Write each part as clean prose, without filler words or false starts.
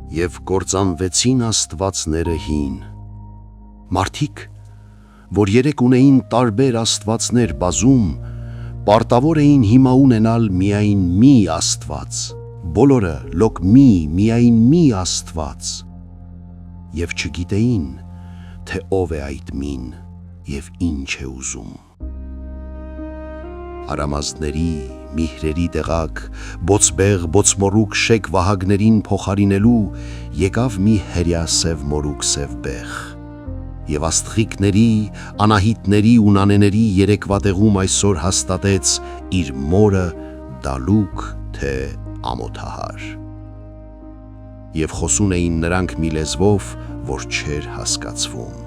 և կործանվեցին աստվածները հին։ Մարդիկ, որ երեք ունեին տարբեր աստվածներ բազում, պարտավոր էին հիմա ունենալ միայն մի աստված, բոլորը լոկ միայն մի աստված, և չգիտեին, թե ով է այդ մին և ինչ է ուզում։ Արամազների, միհրերի տեղակ, բոցբեղ բոցմորուկ շեք վահագներին փոխարինելու եկավ մի հրյասև մորուկ սև բեղ, և աստղիկների, անահիտների ու նանեների երեկվա տեղում այսօր հաստատեց իր մորը դալուկ թե ամոթահար։ Եվ խոսուն էին նրանք մի լեզվով, որ չէր հասկացվում։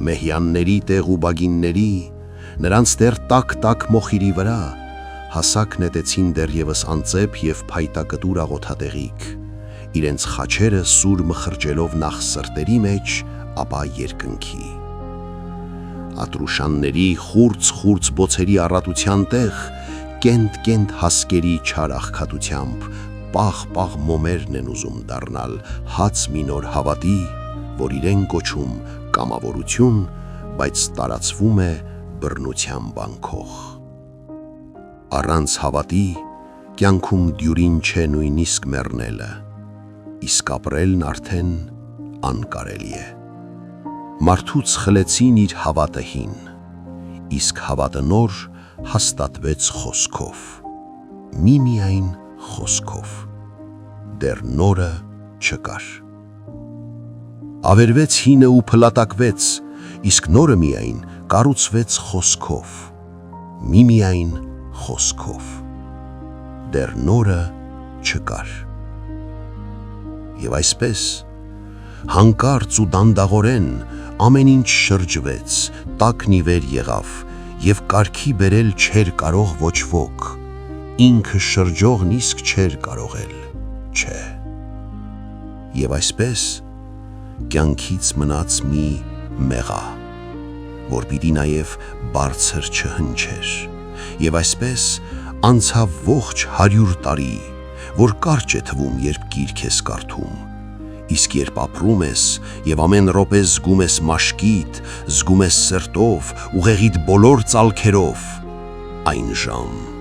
Մեհյանների տեղ ու բագինների, նրանց դեռ տակ մոխիրի վրա, հասակ նետեցին դեռևս անծեպ և փայտակտուր աղոթատեղիք, իրենց խաչերը սուր մխրջելով նախ սրտերի մեջ, ապա երկնքի։ Ատրուշանների խուրց բոցերի առատության տեղ, կենտ հասկերի չար աղքատությամբ, պաղ մոմերն են ուզում դառնալ հաց մի նոր հավատի, որ իրեն կոչում կամավորություն, բայց տարածվում է բռնության բանքող։ Առանց հավատի կյանքում դյուրին չէ նույնիսկ մեռնելը, իսկ ապրելն արդեն անկարելի է։ Մարդուց խլեցին իր հավատը հին, իսկ հավատը նոր հաստատվեց խոսքով, միայն խոսքով, դեռ նորը չկար։ Ավերվեց հինը ու փլատակվեց, իսկ նորը միայն կառուցվեց խոսքով, միայն խոսքով, դեռ նորը չկար։ Եվ այսպես, հանկարծ ու դանդաղորեն ամեն ինչ շրջվեց, տակն ի վեր եղավ, և կարգի բերել չէր կարող ոչ ոք, ինքը շրջողն իսկ չէր կարողել, չէ։ Եվ այսպես, կյանքից մնաց մի մեղա, որ պիտի նաև բարձր չհնչեր, և այսպես անցավ ողջ 100 տարի, որ կարճ է թվում, երբ գիրք ես կարդում, իսկ երբ ապրում ես և ամեն րոպե զգում ես մաշկիդ, զգում ես սրտով, ուղեղիդ բոլոր ծալքերով, այն ժամ